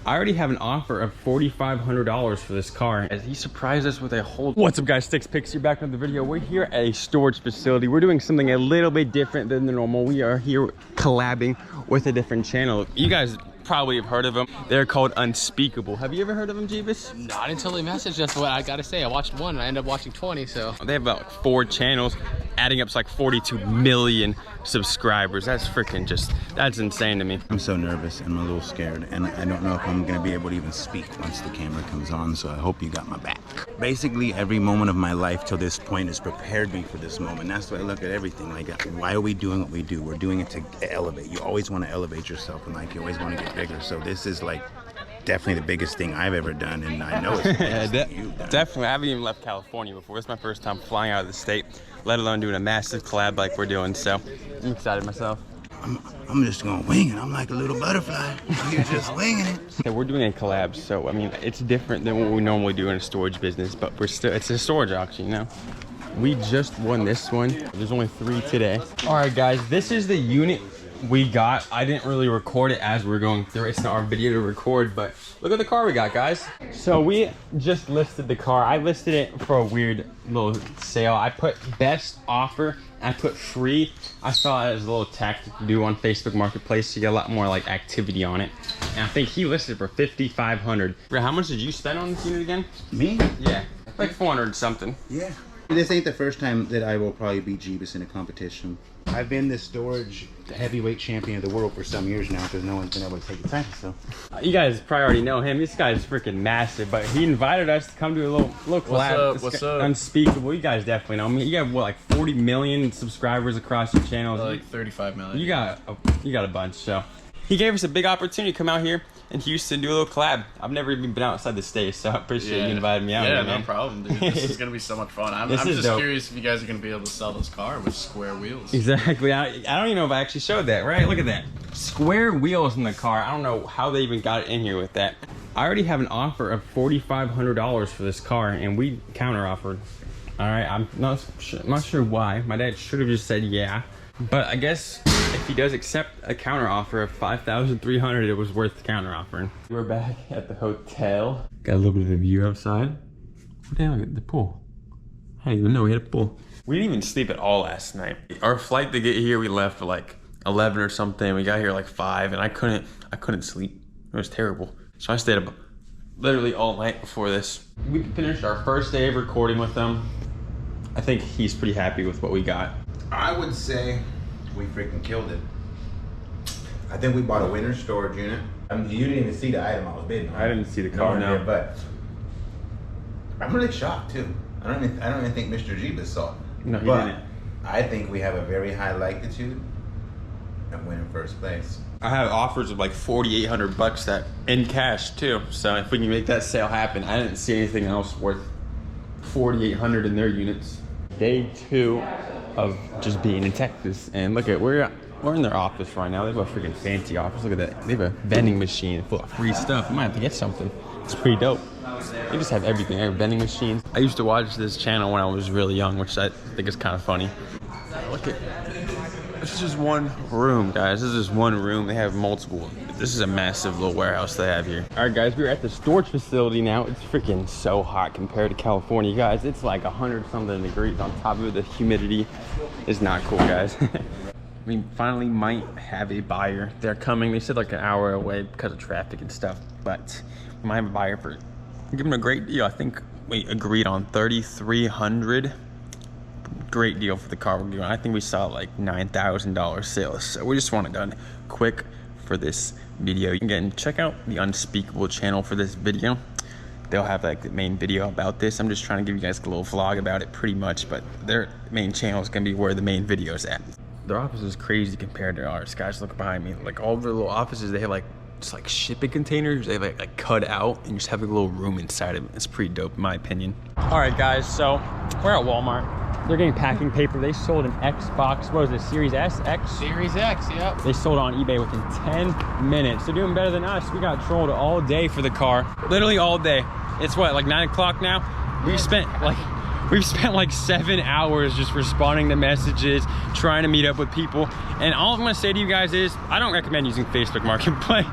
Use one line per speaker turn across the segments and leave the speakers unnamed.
I already have an offer of $4,500 for this car, as he surprised us with a whole... What's up, guys? Stixx Picks, you're back with the video. We're here at a storage facility. We're doing something a little bit different than the normal. We are here collabing with a different channel. You guys probably have heard of them. They're called Unspeakable. Have you ever heard of them, Jeebus?
Not until they messaged. That's what I gotta say. I watched one and I ended up watching 20, so.
They have about 4 channels, adding up to like 42 million subscribers. That's freaking just, that's insane to me.
I'm so nervous and I'm a little scared, and I don't know if I'm gonna be able to even speak once the camera comes on, so I hope you got my back. Basically, every moment of my life till this point has prepared me for this moment. That's why I look at everything. Like, why are we doing what we do? We're doing it to elevate. You always want to elevate yourself, and like, you always want to get bigger. So this is like definitely the biggest thing I've ever done, and I know it's the biggest thing you've done.
Definitely. I haven't even left California before. It's my first time flying out of the state, let alone doing a massive collab like we're doing. So I'm excited myself.
I'm just gonna wing it. I'm like a little butterfly. You're just winging it.
Yeah, we're doing a collab, so I mean, it's different than what we normally do in a storage business, but we're still, it's a storage auction, you know? We just won this one. There's only 3 today. All right, guys, this is the unit we got. I didn't really record it as we're going through. It's not our video to record, but look at the car we got, guys. So we just listed the car. I listed it for a weird little sale. I put best offer, I put free. I saw it as a little tactic to do on Facebook Marketplace to get a lot more like activity on it. And I think he listed for $5,500. How much did you spend on this unit again?
Me?
Yeah, like 400 something.
Yeah. This ain't the first time that I will probably beat Jeebus in a competition. I've been the storage heavyweight champion of the world for some years now because no one's been able to take the title. So
you guys probably already know him. This guy's freaking massive, but he invited us to come to a little collab.
What's up?
Unspeakable. You guys definitely know. I mean, you got what, like 40 million subscribers across your channels?
Like 35 million.
You got a bunch. So he gave us a big opportunity to come out here in Houston, do a little collab. I've never even been outside the state, so I appreciate you inviting me out.
Yeah,
here,
no
man.
problem, dude. This is gonna be so much fun. I'm just curious if you guys are gonna be able to sell this car with square wheels.
Exactly. I don't even know if I actually showed that, right? Look at that. Square wheels in the car. I don't know how they even got it in here with that. I already have an offer of $4,500 for this car, and we counter offered. All right, I'm not sure why. My dad should have just said yeah. But I guess if he does accept a counter offer of $5,300, it was worth the counter offering. We're back at the hotel. Got a little bit of a view outside. Damn, look at the pool. I didn't even know we had a pool. We didn't even sleep at all last night. Our flight to get here, we left at like 11 or something. We got here like 5, and I couldn't sleep. It was terrible. So I stayed up literally all night before this. We finished our first day of recording with them. I think he's pretty happy with what we got.
I would say we freaking killed it. I think we bought a winter storage unit. I mean, you didn't even see the item I was bidding on.
I didn't see the car, no.
But I'm really shocked too. I don't even think Mr. Jeebus saw it.
No, he didn't.
I think we have a very high likelihood of winning first place.
I have offers of like $4,800 that in cash too. So if we can make that sale happen, I didn't see anything else worth $4,800 in their units. Day 2 of just being in Texas, and look at we're in their office right now. They have a freaking fancy office. Look at that. They have a vending machine full of free stuff. You might have to get something. It's pretty dope. They just have everything. They have vending machines. I used to watch this channel when I was really young, which I think is kind of funny. Look at this is just one room, guys. This is just one room. They have multiple. This is a massive little warehouse they have here. All right, guys, we're at the storage facility now. It's freaking so hot compared to California, guys. It's like 100-something degrees. On top of it, the humidity is not cool, guys. We finally might have a buyer. They're coming. They said like an hour away because of traffic and stuff, but we might have a buyer for, give them a great deal. I think we agreed on $3,300. Great deal for the car we're doing. I think we saw like $9,000 sales. So we just want it done quick for this video. Again, check out the Unspeakable channel for this video. They'll have like the main video about this. I'm just trying to give you guys a little vlog about it pretty much, but their main channel is gonna be where the main video is at. Their office is crazy compared to ours. Guys, look behind me. Like all their little offices, they have like just like shipping containers. They have like cut out and just have a little room inside of it. It's pretty dope in my opinion. All right, guys, so we're at Walmart. They're getting packing paper. They sold an Xbox, what was it, Series S, X?
Series X, yep.
They sold on eBay within 10 minutes. They're doing better than us. We got trolled all day for the car. Literally all day. It's what, like 9 o'clock now? We spent like We've spent like 7 hours just responding to messages, trying to meet up with people. And all I'm gonna say to you guys is, I don't recommend using Facebook Marketplace.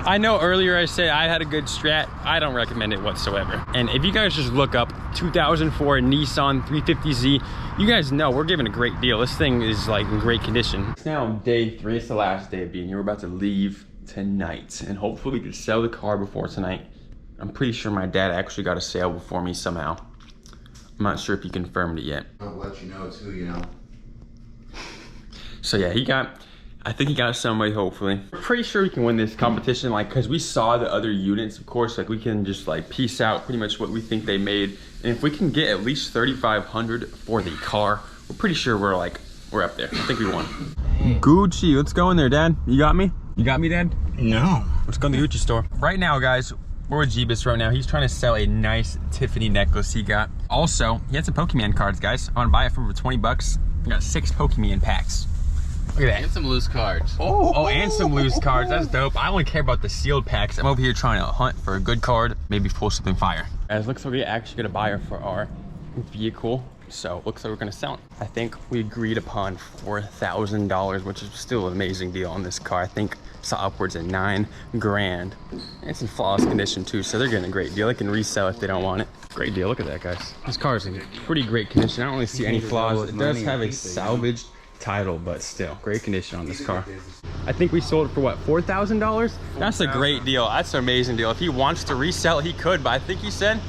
I know earlier I said I had a good strat. I don't recommend it whatsoever. And if you guys just look up 2004 Nissan 350Z, you guys know we're giving a great deal. This thing is like in great condition. It's now day 3, it's the last day of being here. We're about to leave tonight. And hopefully we can sell the car before tonight. I'm pretty sure my dad actually got a sale before me somehow. I'm not sure if he confirmed it yet.
I'll let you know too, you know.
So yeah, I think he got somebody, hopefully. We're pretty sure we can win this competition, like, cause we saw the other units, of course, like we can just like piece out pretty much what we think they made. And if we can get at least 3,500 for the car, we're pretty sure we're up there. I think we won. Gucci, let's go in there, Dad. You got me? You got me, Dad?
No.
Let's go in the Gucci store. Right now, guys, we're with Jeebus right now. He's trying to sell a nice Tiffany necklace he got. Also, he had some Pokemon cards, guys. I want to buy it for 20 bucks. I got 6 Pokemon packs. Look at that.
And some loose cards.
Oh, and some loose cards. That's dope. I only care about the sealed packs. I'm over here trying to hunt for a good card, maybe pull something fire. Guys, looks like we actually got a buyer for our vehicle. So looks like we're gonna sell it. I think we agreed upon $4,000, which is still an amazing deal on this car. I think it's upwards of $9 grand. It's in flawless condition too, so they're getting a great deal. They can resell if they don't want it. Great deal, look at that, guys. This car is in pretty great condition. I don't really see any flaws. It does have a salvaged title, but still, great condition on this car. I think we sold it for what, $4,000? That's a great deal. That's an amazing deal. If he wants to resell it, he could, but I think he said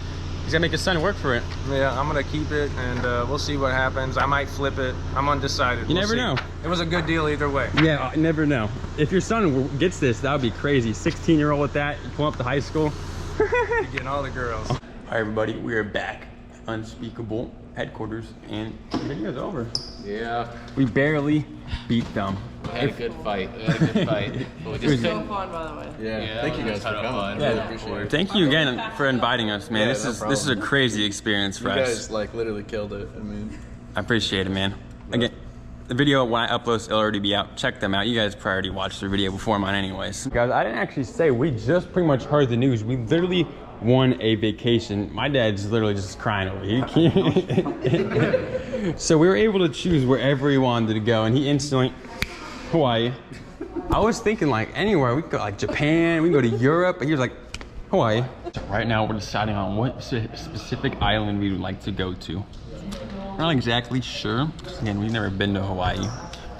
he's gonna make his son work for it.
Yeah, I'm gonna keep it, and we'll see what happens. I might flip it. I'm undecided.
You never know.
It was a good deal either way.
Yeah, I never know. If your son gets this, that would be crazy. 16-year-old with that, you pull up to high school.
You're getting all the girls.
All right, everybody, we are back. Unspeakable headquarters, and the video's over.
Yeah.
We barely beat them.
We had a good fight. We had a good fight. But we just
So fun, by the way.
Yeah. Thank you guys for coming.
Yeah.
Really appreciate it.
Thank you again for inviting us, man.
Yeah,
This
no
is a crazy experience for
You
us.
guys like literally killed it. I mean,
I appreciate it, man. Again, the video, when I upload, it'll already be out. Check them out. You guys probably already watched the video before mine anyways. Guys, I didn't actually say, we just pretty much heard the news. We literally won a vacation. My dad's literally just crying over here. So we were able to choose wherever he wanted to go, and he instantly, Hawaii. I was thinking like anywhere. We could go like Japan, we can go to Europe, but he was like, Hawaii. So right now we're deciding on what specific island we would like to go to. We're not exactly sure, because again, we've never been to Hawaii.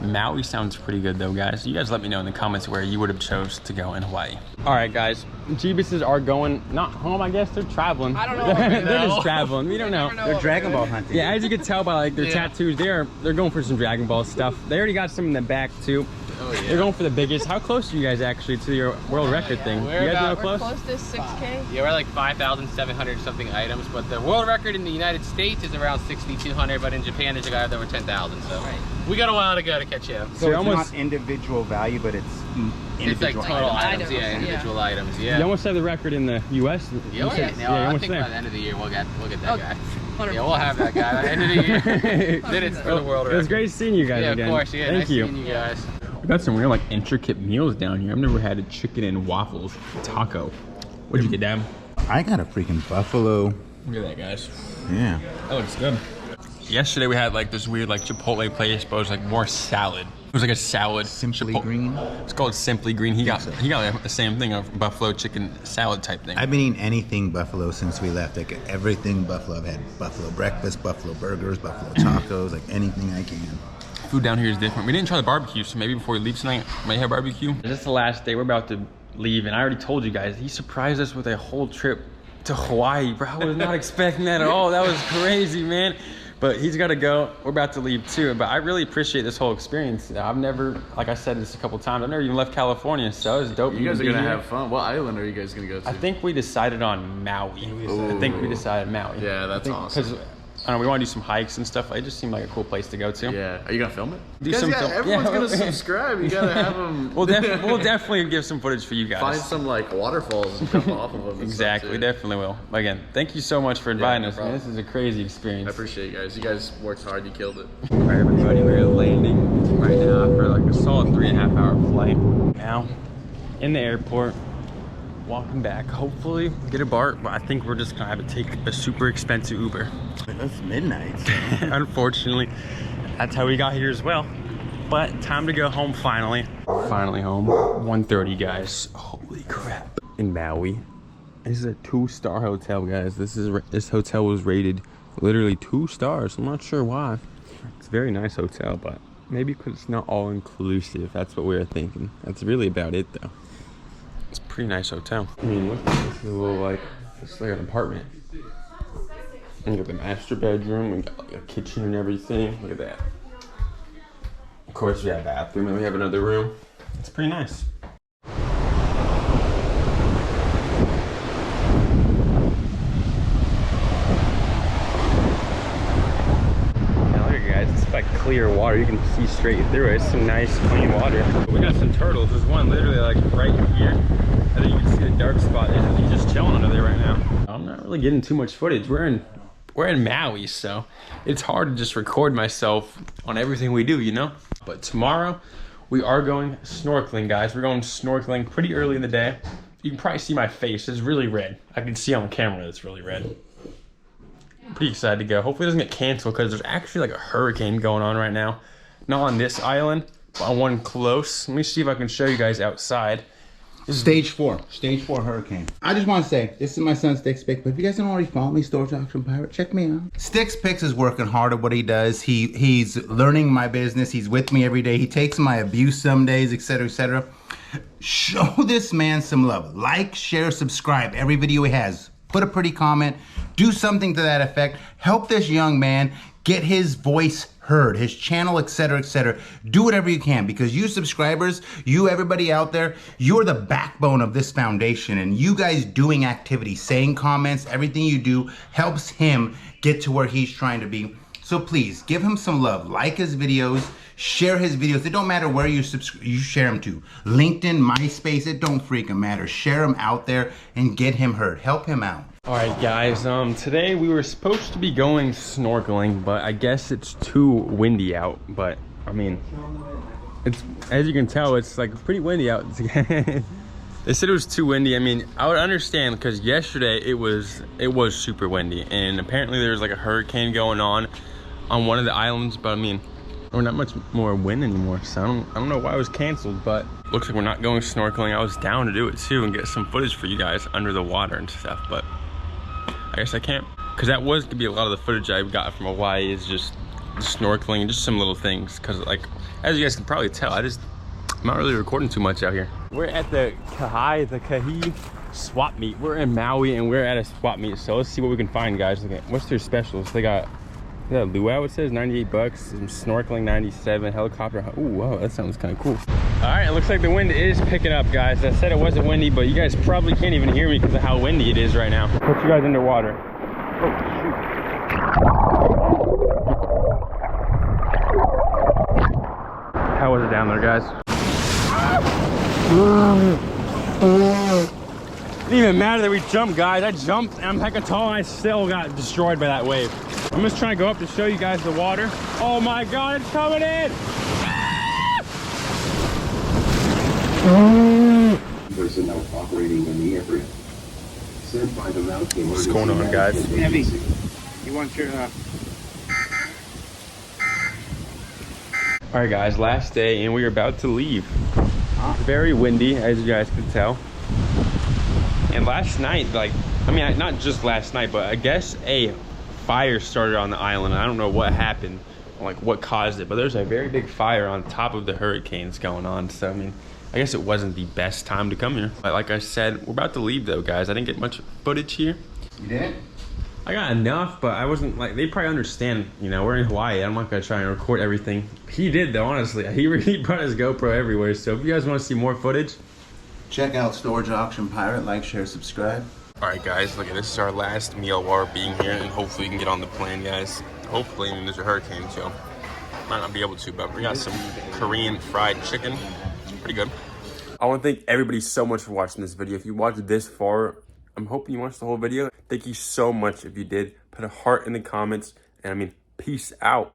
Maui sounds pretty good though, guys. You guys let me know in the comments where you would have chose to go in Hawaii. All right, guys. Jeebuses are going, not home, I guess. They're traveling.
I don't know.
They're just traveling. We don't know.
They're Dragon Ball hunting.
Yeah, as you can tell by like their tattoos, they're going for some Dragon Ball stuff. They already got some in the back too.
oh yeah.
They're going for the biggest. How close are you guys actually to your world record thing?
We're
You guys know
We're
close?
close to 6K.
Yeah, we're like 5,700 something items, but the world record in the United States is around 6,200, but in Japan there's a guy with over 10,000, so we got a while to go to catch up.
So
you're
it's
almost-
not individual value, but it's
It's like
individual
total
items.
items, yeah, individual items, yeah.
You almost have the record in the U.S.
Yeah,
You said-
I
almost
think
there.
by the end of the year we'll get that
Oh,
guy.
100%.
Yeah, we'll have that guy by the end of the year. Then it's for the world
It was
record.
great seeing you guys
Yeah,
again.
of course, yeah.
Thank
Nice
you.
seeing you guys.
We got some real like intricate meals down here. I've never had a chicken and waffles taco. What'd you get, Dad?
I got a freaking buffalo.
Look at that, guys.
Yeah.
That looks good. Yesterday we had like this weird like Chipotle place, but it was like more salad. It was like a salad.
Simply Green.
It's called Simply Green. He got the same thing, a buffalo chicken salad type thing.
I've been eating anything buffalo since we left. Like everything buffalo. I've had buffalo breakfast, buffalo burgers, buffalo tacos, like anything I can.
Food down here is different. We didn't try the barbecue, so maybe before we leave tonight, we may have barbecue. This is the last day. We're about to leave, and I already told you guys, he surprised us with a whole trip to Hawaii, bro. I was not expecting that at all. That was crazy, man. But he's got to go. We're about to leave too. But I really appreciate this whole experience. I've never, like I said this a couple times, I've never even left California, so it was dope.
you guys are
to be
gonna
here.
have fun. What island are you guys gonna go to?
I think we decided on Maui. I think we decided Maui.
Yeah, that's awesome.
Because I don't know, we want to do some hikes and stuff. It just seemed like a cool place to go to.
Yeah. Are you gonna film it?
Do
Guys,
some
yeah,
film-
everyone's
yeah.
gonna subscribe. You gotta have them.
We'll definitely give some footage for you guys.
Find some like waterfalls and jump off of them. and
Exactly,
stuff, too.
definitely will. Again, thank you so much for inviting
no
us, man.
problem.
This is a crazy experience.
I appreciate you guys. You guys worked hard. You killed it.
All right, everybody, we're landing right now after like a solid 3.5 hour flight. Now, in the airport, walking back. Hopefully get a BART, but I think we're just gonna have to take a super expensive Uber.
That's midnight.
Unfortunately, that's how we got here as well. But time to go home finally. Finally home. 1:30, guys. Holy crap. In Maui. This is a 2-star hotel, guys. This hotel was rated literally 2 stars. I'm not sure why. It's a very nice hotel, but maybe because it's not all inclusive. That's what we were thinking. That's really about it, though. It's a pretty nice hotel. I mean, look, this is a little it's like an apartment. We got the master bedroom. We got like a kitchen and everything. Look at that. Of course, we have a bathroom and we have another room. It's pretty nice. Now look, guys, it's like clear water. You can see straight through it. It's some nice, clean water. We got some turtles. There's one literally like right here. I think you can see the dark spot. He's just chilling under there right now. I'm not really getting too much footage. We're in Maui, so it's hard to just record myself on everything we do, you know? But tomorrow, we are going snorkeling, guys. We're going snorkeling pretty early in the day. You can probably see my face. It's really red. I can see on the camera that it's really red. I'm pretty excited to go. Hopefully it doesn't get canceled because there's actually like a hurricane going on right now. Not on this island, but on one close. Let me see if I can show you guys outside.
Stage 4 hurricane. I just want to say, this is my son Stixx Picks, but if you guys don't already follow me, Storage Auction Pirate, check me out. Stixx Picks is working hard at what he does. He's learning my business. He's with me every day. He takes my abuse some days, etc., etc. Show this man some love. Like, share, subscribe every video he has. Put a pretty comment. Do something to that effect. Help this young man get his voice heard, his channel, etc., etc. Do whatever you can, because you subscribers, you everybody out there, you're the backbone of this foundation, and you guys doing activities, saying comments, everything you do helps him get to where he's trying to be. So please give him some love. Like his videos, share his videos. It don't matter where you share them to. LinkedIn, MySpace, it don't freaking matter. Share them out there and get him heard. Help him out.
All right, guys, today we were supposed to be going snorkeling, but I guess it's too windy out. But I mean, it's, as you can tell, it's like pretty windy out. They said it was too windy. I mean, I would understand because yesterday it was super windy, and apparently there's like a hurricane going on one of the islands. But I mean, we're not much more wind anymore, so I don't know why it was canceled. But looks like we're not going snorkeling. I was down to do it too and get some footage for you guys under the water and stuff, but I guess I can't, because that was to be a lot of the footage I got from Hawaii is just snorkeling, just some little things. Because like, as you guys can probably tell, I'm not really recording too much out here. We're at the Kahi swap meet. We're in Maui and we're at a swap meet. So let's see what we can find, guys. Look at what's their specials. They got luau, it says 98 bucks, some snorkeling 97, helicopter. Ooh, wow, that sounds kind of cool. All right, it looks like the wind is picking up, guys. I said it wasn't windy, but you guys probably can't even hear me because of how windy it is right now. Put you guys underwater. Oh, shoot. How was it down there, guys? It didn't even matter that we jumped, guys. I jumped and I'm hecka tall and I still got destroyed by that wave. I'm just trying to go up to show you guys the water. Oh my God, it's coming in!
Personnel operating in the area. Sent by the mountain.
What's going on, guys?
Heavy. You want your
All right, guys, last day and we're about to leave. It's very windy, as you guys can tell. And last night, like, I mean, not just last night, but I guess a fire started on the island. I don't know what happened, like what caused it, but there's a very big fire on top of the hurricanes going on. So, I mean, I guess it wasn't the best time to come here. But like I said, we're about to leave though, guys. I didn't get much footage here.
You did?
I got enough, but I wasn't like, they probably understand, you know, we're in Hawaii. I'm not gonna try and record everything. He did though, honestly. He really brought his GoPro everywhere. So if you guys wanna see more footage,
check out Storage Auction Pirate. Like, share, subscribe.
all right, guys, look at this is our last meal while we're being here, and hopefully you can get on the plane, guys. Hopefully, I mean, there's a hurricane, so might not be able to, but we got some Korean fried chicken. Pretty good. I want to thank everybody so much for watching this video. If you watched this far, I'm hoping you watched the whole video. Thank you so much if you did. Put a heart in the comments, and I mean, peace out.